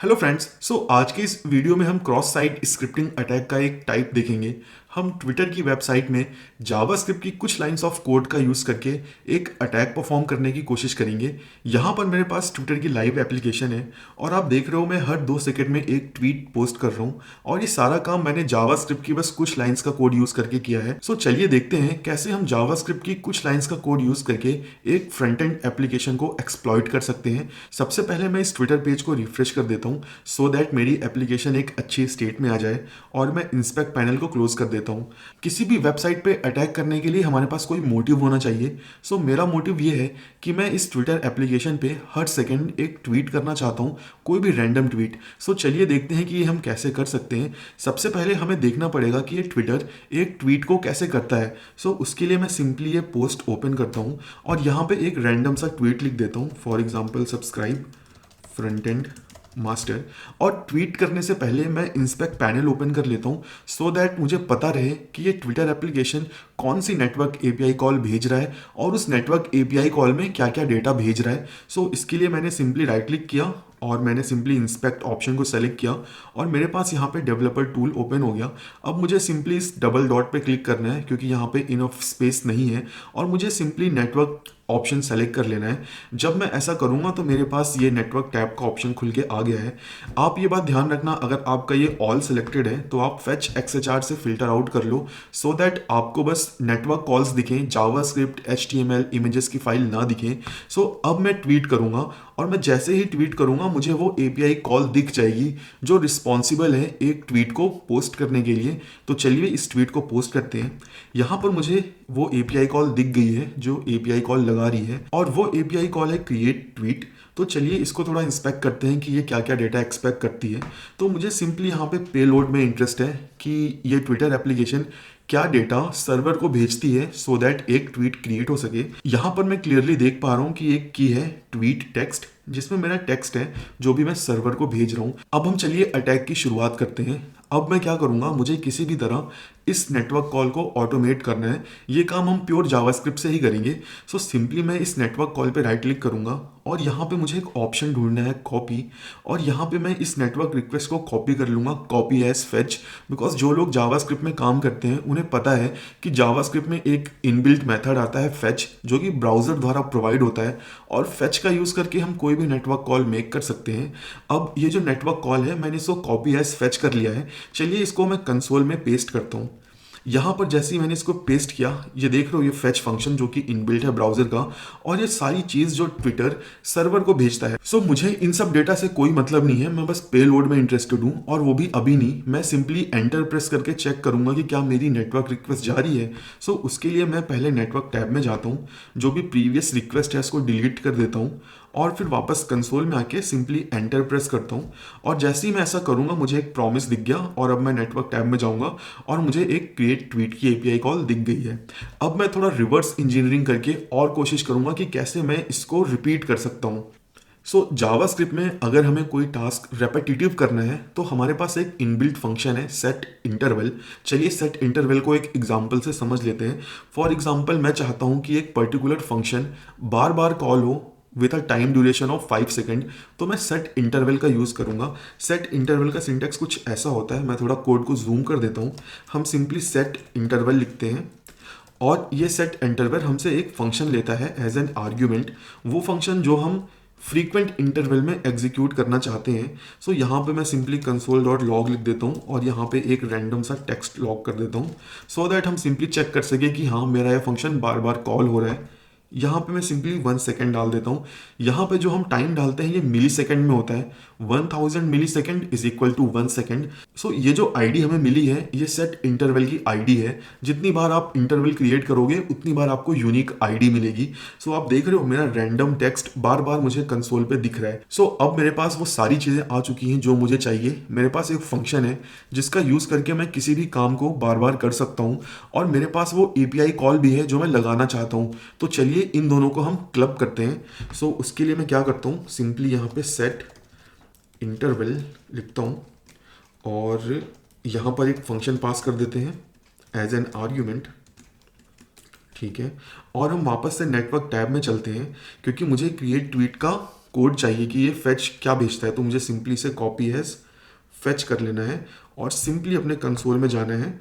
Hello friends. आज के इस वीडियो में हम क्रॉस साइट स्क्रिप्टिंग अटैक का एक टाइप देखेंगे। हम ट्विटर की वेबसाइट में जावास्क्रिप्ट की कुछ लाइंस ऑफ कोड का यूज़ करके एक अटैक परफॉर्म करने की कोशिश करेंगे। यहाँ पर मेरे पास ट्विटर की लाइव एप्लीकेशन है और आप देख रहे हो मैं हर 2 सेकंड में एक ट्वीट पोस्ट कर रहा हूँ और ये सारा काम मैंने जावास्क्रिप्ट की बस कुछ लाइंस का कोड यूज़ करके किया है। चलिए देखते हैं कैसे हम जावास्क्रिप्ट की कुछ लाइंस का कोड यूज़ करके एक फ्रंट एंड एप्लीकेशन को एक्सप्लॉइट कर सकते हैं। सबसे पहले मैं इस ट्विटर पेज को रिफ्रेश कर देता हूँ सो दैट मेरी एप्लीकेशन एक अच्छी स्टेट में आ जाए और मैं इंस्पेक्ट पैनल को क्लोज कर देता हूँ। किसी भी वेबसाइट पे अटैक करने के लिए हमारे पास कोई मोटिव होना चाहिए। मेरा मोटिव ये है कि मैं इस ट्विटर एप्लीकेशन पे हर सेकंड एक ट्वीट करना चाहता हूँ, कोई भी रैंडम ट्वीट। चलिए देखते हैं कि ये हम कैसे कर सकते हैं। सबसे पहले हमें देखना पड़ेगा कि ये ट्विटर एक ट्वीट को कैसे करता है। उसके लिए मैं सिंपली ये पोस्ट ओपन करता हूँ और यहाँ पे एक रैंडम सा ट्वीट लिख देता हूँ, for example subscribe front end master. और ट्वीट करने से पहले मैं इंस्पेक्ट पैनल ओपन कर लेता हूँ सो दैट मुझे पता रहे कि ये ट्विटर एप्लीकेशन कौन सी नेटवर्क एपीआई कॉल भेज रहा है और उस नेटवर्क एपीआई कॉल में क्या क्या डेटा भेज रहा है। इसके लिए मैंने सिंपली राइट क्लिक किया और मैंने सिंपली इंस्पेक्ट ऑप्शन को सेलेक्ट किया और मेरे पास यहाँ पे डेवलपर टूल ओपन हो गया। अब मुझे सिंपली इस डबल डॉट पे क्लिक करना है क्योंकि यहाँ पे इनफ स्पेस नहीं है और मुझे सिंपली नेटवर्क ऑप्शन सेलेक्ट कर लेना है। जब मैं ऐसा करूँगा तो मेरे पास ये नेटवर्क टैब का ऑप्शन खुल के आ गया है। आप ये बात ध्यान रखना, अगर आपका ये ऑल सेलेक्टेड है तो आप फेच एक्सएचआर से फिल्टर आउट कर लो सो दैट आपको बस नेटवर्क कॉल्स दिखें, जावास्क्रिप्ट एचटीएमएल इमेजेस की फाइल ना दिखें। अब मैं ट्वीट करूँगा और मैं जैसे ही ट्वीट करूँगा मुझे वो एपीआई कॉल दिख जाएगी जो रिस्पॉन्सिबल है एक ट्वीट को पोस्ट करने के लिए। चलिए इस ट्वीट को पोस्ट करते हैं। यहाँ पर मुझे वो एपीआई कॉल दिख गई है जो एपीआई कॉल लगा रही है और वो एपीआई कॉल है क्रिएट ट्वीट। चलिए इसको थोड़ा इंस्पेक्ट करते हैं कि ये क्या क्या डेटा एक्सपेक्ट करती है। मुझे सिंपली यहाँ पे पेलोड में इंटरेस्ट है कि ये ट्विटर एप्लीकेशन क्या डेटा सर्वर को भेजती है सो दैट एक ट्वीट क्रिएट हो सके। यहाँ पर मैं क्लियरली देख पा रहा हूँ कि एक की है ट्वीट टेक्स्ट जिसमें मेरा टेक्स्ट है जो भी मैं सर्वर को भेज रहा हूँ। अब हम चलिए अटैक की शुरुआत करते हैं। अब मैं क्या करूँगा, मुझे किसी भी तरह इस नेटवर्क कॉल को ऑटोमेट करना है। ये काम हम प्योर जावास्क्रिप्ट से ही करेंगे। सिंपली मैं इस नेटवर्क कॉल पे राइट क्लिक करूँगा और यहाँ पे मुझे एक ऑप्शन ढूंढना है कॉपी, और यहाँ पे मैं इस नेटवर्क रिक्वेस्ट को कॉपी कर लूँगा, कॉपी एज फेच। बिकॉज जो लोग जावास्क्रिप्ट में काम करते हैं उन्हें पता है कि जावास्क्रिप्ट में एक इनबिल्ट मेथड आता है फेच जो कि ब्राउज़र द्वारा प्रोवाइड होता है और फेच का यूज़ करके हम कोई भी नेटवर्क कॉल मेक कर सकते हैं। अब ये जो नेटवर्क कॉल है मैंने इसको कॉपी एज फेच कर लिया है। चलिए इसको मैं कंसोल में पेस्ट करता हूँ। यहाँ पर जैसे ही मैंने इसको पेस्ट किया, ये देख रहे हो ये फेच फंक्शन जो कि इनबिल्ट है ब्राउजर का, और ये सारी चीज़ जो ट्विटर सर्वर को भेजता है। मुझे इन सब डेटा से कोई मतलब नहीं है, मैं बस पेलोड में इंटरेस्टेड हूँ और वो भी अभी नहीं। मैं सिंपली एंटर प्रेस करके चेक करूंगा कि क्या मेरी नेटवर्क रिक्वेस्ट जा रही है। उसके लिए मैं पहले नेटवर्क टैब में जाता हूँ, जो भी प्रीवियस रिक्वेस्ट है उसको डिलीट कर देता हूँ और फिर वापस कंसोल में आके सिंपली एंटर प्रेस करता हूँ। और जैसे ही मैं ऐसा करूँगा मुझे एक प्रॉमिस दिख गया और अब मैं नेटवर्क टैब में जाऊँगा और मुझे एक क्रिएट ट्वीट की एपीआई कॉल दिख गई है। अब मैं थोड़ा रिवर्स इंजीनियरिंग करके और कोशिश करूँगा कि कैसे मैं इसको रिपीट कर सकता हूँ। जावास्क्रिप्ट में अगर हमें कोई टास्क रेपिटेटिव करना है तो हमारे पास एक इनबिल्ट फंक्शन है सेट इंटरवल। चलिए सेट इंटरवल को एक एग्जांपल से समझ लेते हैं। फॉर एग्जांपल मैं चाहता हूं कि एक पर्टिकुलर फंक्शन बार बार कॉल हो with a time duration of 5 second, तो मैं सेट इंटरवल का यूज़ करूंगा। सेट इंटरवल का सिंटेक्स कुछ ऐसा होता है, मैं थोड़ा कोड को जूम कर देता हूँ। हम सिंपली सेट इंटरवल लिखते हैं और ये सेट इंटरवल हमसे एक फंक्शन लेता है एज एन आर्ग्यूमेंट, वो फंक्शन जो हम फ्रीक्वेंट इंटरवल में एग्जीक्यूट करना चाहते हैं। यहाँ पे मैं सिंपली कंसोल डॉट लॉग लिख देता हूँ और यहाँ पे एक रैंडम सा टेक्स्ट लॉग कर देता हूँ सो दैट हम सिंपली चेक कर सके कि हाँ मेरा ये फंक्शन बार बार कॉल हो रहा है। यहाँ पे मैं सिंपली 1 सेकेंड डाल देता हूँ। यहाँ पे जो हम टाइम डालते हैं ये मिली सेकेंड में होता है। 1000 millisecond is equal to 1 second. ये जो आईडी हमें मिली है ये सेट इंटरवल की आईडी है। जितनी बार आप इंटरवल क्रिएट करोगे उतनी बार आपको यूनिक आईडी मिलेगी। आप देख रहे हो मेरा रैंडम टेक्स्ट बार बार मुझे कंसोल पे दिख रहा है। अब मेरे पास वो सारी चीज़ें आ चुकी हैं जो मुझे चाहिए। मेरे पास एक फंक्शन है जिसका यूज़ करके मैं किसी भी काम को बार बार कर सकता हूँ और मेरे पास वो एपीआई कॉल भी है जो मैं लगाना चाहता हूँ। चलिए इन दोनों को हम क्लब करते हैं। उसके लिए मैं क्या करता हूँ, सिंपली यहाँ पे सेट इंटरवल लिखता हूँ और यहाँ पर एक फंक्शन पास कर देते हैं एज एन आर्ग्यूमेंट। ठीक है, और हम वापस से नेटवर्क टैब में चलते हैं क्योंकि मुझे क्रिएट ट्वीट का कोड चाहिए कि ये फेच क्या भेजता है, तो मुझे सिंपली से कॉपी एज फेच कर लेना है और सिंपली अपने कंसोल में जाना है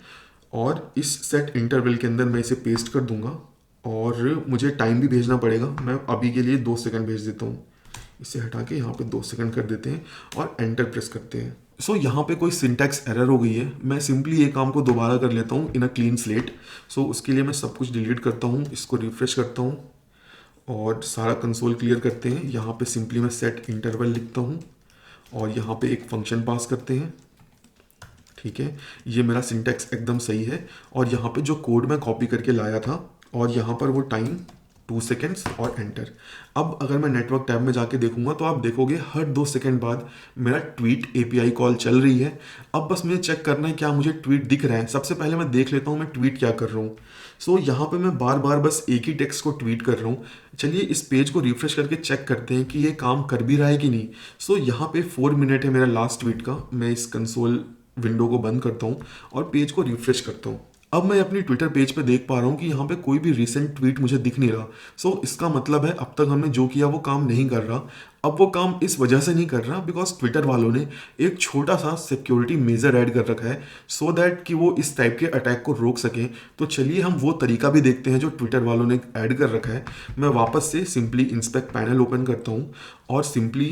और इस सेट इंटरवल के अंदर मैं इसे पेस्ट कर दूंगा और मुझे टाइम भी भेजना पड़ेगा। मैं अभी के लिए 2 सेकंड भेज देता हूँ, इसे हटा के यहाँ पे 2 सेकंड कर देते हैं और एंटर प्रेस करते हैं। सो यहाँ पे कोई सिंटैक्स एरर हो गई है, मैं सिंपली ये काम को दोबारा कर लेता हूँ इन अ क्लीन स्लेट। सो उसके लिए मैं सब कुछ डिलीट करता हूँ, इसको रिफ्रेश करता हूँ और सारा कंसोल क्लियर करते हैं। यहाँ पे सिंपली मैं सेट इंटरवल लिखता हूँ और यहाँ पे एक फंक्शन पास करते हैं। ठीक है, ये मेरा सिंटैक्स एकदम सही है और यहाँ पे जो कोड मैं कॉपी करके लाया था और यहाँ पर वो टाइम 2 सेकेंड्स और एंटर। अब अगर मैं नेटवर्क टैब में जाके देखूंगा तो आप देखोगे हर 2 सेकेंड बाद मेरा ट्वीट एपीआई कॉल चल रही है। अब बस मुझे चेक करना है क्या मुझे ट्वीट दिख रहा है। सबसे पहले मैं देख लेता हूँ मैं ट्वीट क्या कर रहा हूँ। सो यहाँ पे मैं बार बार बस एक ही टेक्स्ट को ट्वीट कर रहा हूँ। चलिए इस पेज को रिफ्रेश करके चेक करते हैं कि ये काम कर भी रहा है कि नहीं। सो यहाँ पे 4 मिनट है मेरा लास्ट ट्वीट का। मैं इस कंसोल विंडो को बंद करता हूँ और पेज को रिफ्रेश करता हूँ। अब मैं अपनी ट्विटर पेज पे देख पा रहा हूँ कि यहाँ पे कोई भी रिसेंट ट्वीट मुझे दिख नहीं रहा। सो इसका मतलब है अब तक हमने जो किया वो काम नहीं कर रहा। अब वो काम इस वजह से नहीं कर रहा बिकॉज ट्विटर वालों ने एक छोटा सा सिक्योरिटी मेजर ऐड कर रखा है सो दैट कि वो इस टाइप के अटैक को रोक सकें। तो चलिए हम वो तरीका भी देखते हैं जो ट्विटर वालों ने ऐड कर रखा है। मैं वापस से सिंपली इंस्पेक्ट पैनल ओपन करता हूँ और सिंपली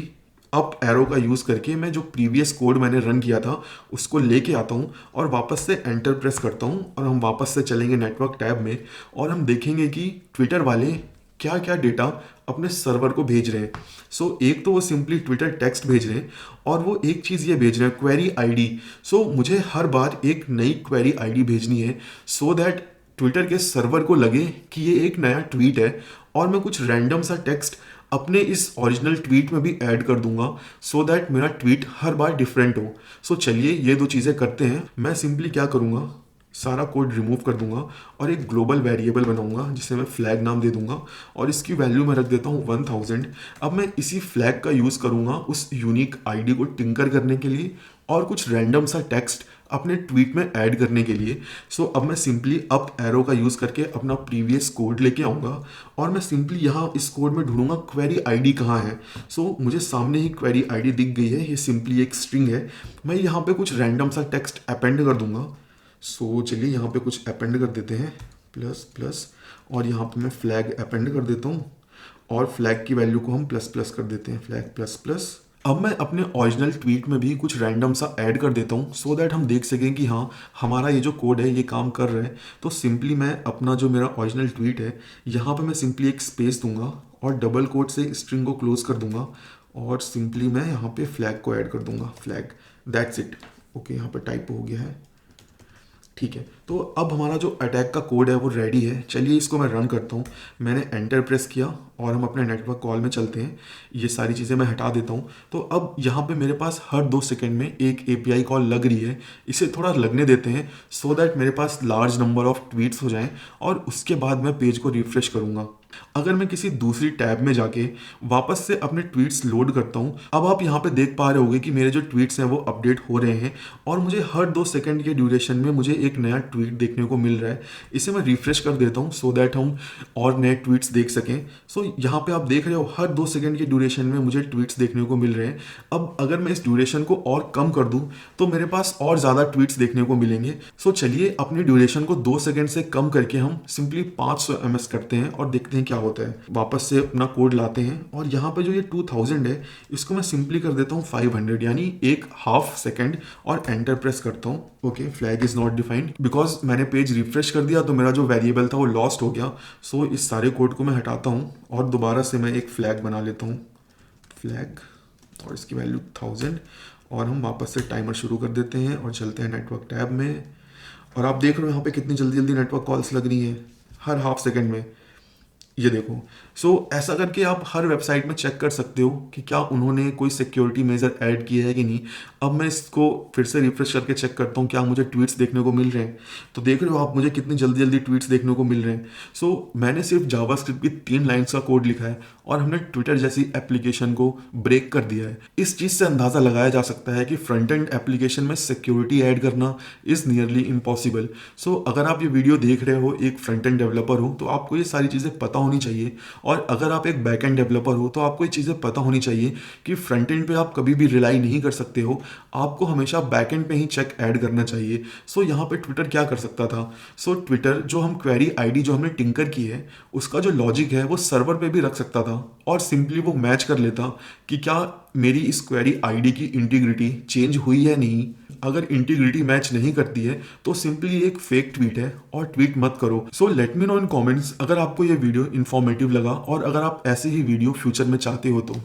अप एरो का यूज़ करके मैं जो प्रीवियस कोड मैंने रन किया था उसको लेके आता हूँ और वापस से एंटर प्रेस करता हूँ और हम वापस से चलेंगे नेटवर्क टैब में और हम देखेंगे कि ट्विटर वाले क्या क्या डेटा अपने सर्वर को भेज रहे हैं। सो एक तो वो सिंपली ट्विटर टेक्स्ट भेज रहे हैं और वो एक चीज़ ये भेज रहे हैं क्वेरी आईडी। सो मुझे हर बार एक नई क्वेरी आईडी भेजनी है सो दैट ट्विटर के सर्वर को लगे कि ये एक नया ट्वीट है और मैं कुछ रैंडम सा टेक्स्ट अपने इस ओरिजिनल ट्वीट में भी ऐड कर दूंगा सो दैट मेरा ट्वीट हर बार डिफरेंट हो। सो चलिए ये दो चीज़ें करते हैं। मैं सिंपली क्या करूँगा, सारा कोड रिमूव कर दूंगा और एक ग्लोबल वेरिएबल बनाऊंगा जिसे मैं फ्लैग नाम दे दूंगा और इसकी वैल्यू मैं रख देता हूँ 1000। अब मैं इसी फ्लैग का यूज़ करूंगा उस यूनिक आईडी को टिंकर करने के लिए और कुछ रैंडम सा टेक्स्ट अपने ट्वीट में ऐड करने के लिए। सो अब मैं सिंपली अप एरो का यूज़ करके अपना प्रीवियस कोड लेके आऊँगा और मैं सिंपली यहाँ इस कोड में ढूंढूंगा क्वेरी आईडी कहाँ है। सो मुझे सामने ही क्वेरी आईडी दिख गई है, ये सिंपली एक स्ट्रिंग है। मैं यहाँ पे कुछ रैंडम सा टेक्स्ट अपेंड कर दूंगा। सो चलिए यहाँ पे कुछ अपेंड कर देते हैं प्लस प्लस और यहाँ पे मैं फ्लैग अपेंड कर देता हूँ और फ्लैग की वैल्यू को हम प्लस प्लस कर देते हैं, फ्लैग प्लस प्लस। अब मैं अपने ओरिजिनल ट्वीट में भी कुछ रैंडम सा ऐड कर देता हूँ सो दैट हम देख सकें कि हाँ हमारा ये जो कोड है ये काम कर रहा है। तो सिंपली मैं अपना जो मेरा ओरिजिनल ट्वीट है यहाँ पे मैं सिंपली एक स्पेस दूंगा और डबल कोट से स्ट्रिंग को क्लोज कर दूंगा और सिंपली मैं यहाँ पे फ्लैग को ऐड कर दूंगा, फ्लैग, दैट्स इट। ओके, यहाँ पे टाइप हो गया है, ठीक है। तो अब हमारा जो अटैक का कोड है वो रेडी है। चलिए इसको मैं रन करता हूँ। मैंने एंटर प्रेस किया और हम अपने नेटवर्क कॉल में चलते हैं। ये सारी चीज़ें मैं हटा देता हूँ। तो अब यहाँ पे मेरे पास हर 2 सेकंड में एक एपीआई कॉल लग रही है। इसे थोड़ा लगने देते हैं सो दैट मेरे पास लार्ज नंबर ऑफ ट्वीट्स हो जाएं और उसके बाद मैं पेज को रिफ्रेश करूँगा। अगर मैं किसी दूसरी टैब में जाके वापस से अपने ट्वीट्स लोड करता हूँ, अब आप यहाँ पे देख पा रहे होंगे कि मेरे जो ट्वीट्स हैं वो अपडेट हो रहे हैं और मुझे हर 2 सेकंड के ड्यूरेशन में मुझे एक नया ट्वीट देखने को मिल रहा है। इसे मैं रिफ्रेश कर देता हूँ सो दैट हम और नए ट्वीट्स देख सकें। सो यहाँ पे आप देख रहे हो हर 2 सेकंड के ड्यूरेशन में मुझे ट्वीट्स देखने को मिल रहे हैं। अब अगर मैं इस ड्यूरेशन को और कम कर दूँ तो मेरे पास और ज़्यादा ट्वीट्स देखने को मिलेंगे। सो चलिए अपनी ड्यूरेशन को 2 सेकंड से कम करके हम सिंपली 500 ms करते हैं और देखते हैं क्या होता है। वापस से अपना कोड लाते हैं और यहाँ पे जो ये 2000 है इसको मैं सिंपली कर देता हूँ 500 यानी एक हाफ सेकंड और एंटर प्रेस करता हूँ। Okay, flag is not defined because मैंने पेज रिफ्रेश कर दिया तो मेरा जो वेरिएबल था वो लॉस्ट हो गया। सो इस सारे कोड को मैं हटाता हूँ और दोबारा से मैं एक फ्लैग बना लेता हूँ, फ्लैग, और इसकी वैल्यू 1000 और हम वापस से टाइमर शुरू कर देते हैं और चलते हैं नेटवर्क टैब में। और आप देख रहे हो यहाँ पे कितनी जल्दी जल्दी नेटवर्क कॉल्स लग रही हैं हर हाफ सेकंड में, ये देखो। सो ऐसा करके आप हर वेबसाइट में चेक कर सकते हो कि क्या उन्होंने कोई सिक्योरिटी मेजर ऐड किया है कि नहीं। अब मैं इसको फिर से रिफ्रेश करके चेक करता हूँ क्या मुझे ट्वीट्स देखने को मिल रहे हैं। तो देख रहे हो आप मुझे कितनी जल्दी जल्दी ट्वीट्स देखने को मिल रहे हैं। सो मैंने सिर्फ जावास्क्रिप्ट की 3 लाइन्स का कोड लिखा है और हमने ट्विटर जैसी एप्लीकेशन को ब्रेक कर दिया है। इस चीज़ से अंदाज़ा लगाया जा सकता है कि फ्रंट एंड एप्लीकेशन में सिक्योरिटी ऐड करना इज़ नियरली इम्पॉसिबल। सो अगर आप ये वीडियो देख रहे हो, एक फ्रंट एंड डेवलपर हो, तो आपको ये सारी चीज़ें पता होनी चाहिए। और अगर आप एक बैक एंड डेवलपर हो तो आपको ये चीज़ें पता होनी चाहिए कि फ्रंट एंड पे आप कभी भी रिलाई नहीं कर सकते हो, आपको हमेशा बैक एंड पे ही चेक ऐड करना चाहिए। सो यहाँ पे ट्विटर क्या कर सकता था? सो ट्विटर जो हम क्वेरी आईडी जो हमने टिंकर की है उसका जो लॉजिक है वो सर्वर पे भी रख सकता था और सिंपली वो मैच कर लेता कि क्या मेरी इस क्वेरी आईडी की इंटीग्रिटी चेंज हुई है नहीं। अगर इंटीग्रिटी मैच नहीं करती है तो सिंपली एक फेक ट्वीट है और ट्वीट मत करो। सो लेट मी नो इन कमेंट्स अगर आपको ये वीडियो इन्फॉर्मेटिव लगा और अगर आप ऐसे ही वीडियो फ्यूचर में चाहते हो तो।